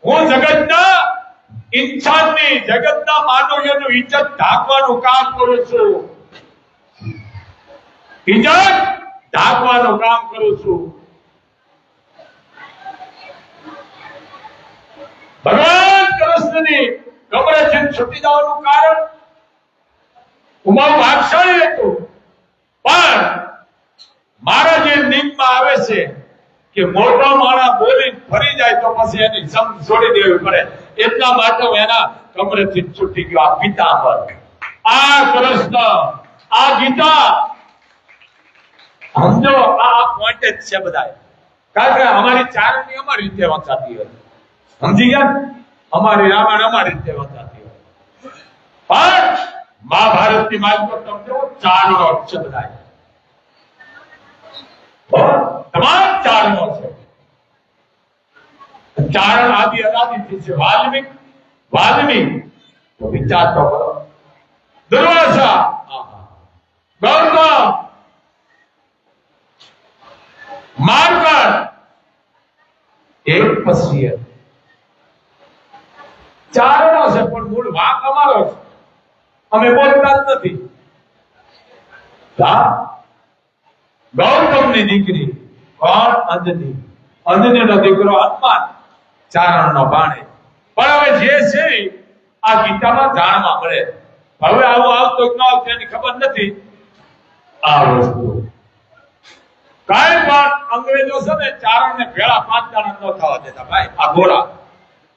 હું જગતના ઇન્સાનની જગતના માનવીઓનું ઇજ્જત ઢાંકવાનું કામ કરું છું. ઇજ્જત ઢાંકવાનું કામ કરું છું. ભગવાન કૃષ્ણની કમરેથી છૂટી જવાનું કારણ ઉમા ભાગશાળી હતું, પણ મારા જે નિયમમાં આવે છે કે મોટો માણસ બોલી ફરી જાય તો પછી એની સમ છોડી દેવી પડે, એટલા માટે હું એના કમરેથી છૂટી ગયો. આ પિતા પર આ કૃષ્ણ આ ગીતા સમજો, આ પોઈન્ટ જ છે બધા. કારણ કે અમારી ચારણી અમારી રીતે વંચાતી હોય, સમજી ગયા? અમારી રામાયણ અમારી રીતે વંચાતી હોય, પણ મહાભારતની માલિકો સમજો ચારણો છે બધા, તમામ ચારણો છે. ચારણ આદિ અનાદિથી છે. વાલ્મીક તો વિચાર તો કરો, દુર્વાસા, ગૌતમ, માર્કંડ, એક પછી એક ચારણો છે, પણ મૂળ વાંક અમારો છે. અમે બોલતા જ નથી. ગૌતમની દીકરી કોણ? અંજની. અંજનીનો દીકરો હનુમાન, ચારણનો ભાણે. પણ હવે જે છે આ ગીતામાં જાણવા મળે. હવે આવું આવતો ન આવતો એની ખબર નથી. આ વસ્તુ કાંઈ પણ અંગ્રેજો છે ને ચારણને ભેળા 5 જણા ન થવા દેતા ભાઈ. આ ગોરા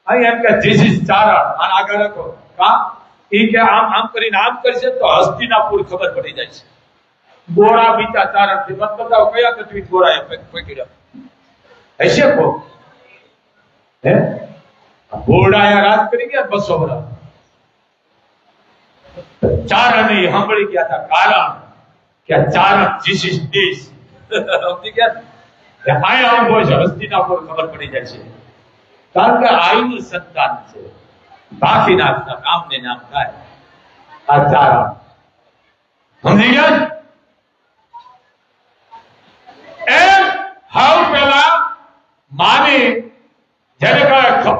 અહીં એમ કે ધીસ ઇઝ ચારણ, અને આગળ રાખો કા ઈ કે આમ કરીને આમ કરશે તો હસ્તિનાપુર ખબર પડી જાય છે. ગોરા બીજા ચારણ થી મત બતાવો કયા કઠી ગોરાએ પકડ્યા હશે કો? હે ગોરાએ રાજ કરી ગયા 200 વર્ષ. ચારણે સાંભળી ગયા હતા કારણ કે ચારણ ધીસ ઇઝ ધીસ. સમજી ગયા? કે આય આમ હોય છે હસ્તિનાપુર ખબર પડી જાય છે. કારણ કે આયુનું સંતાન છે, બાકી નાખતા કામને નામ થાય. આ ચારણ સમજી ગયા?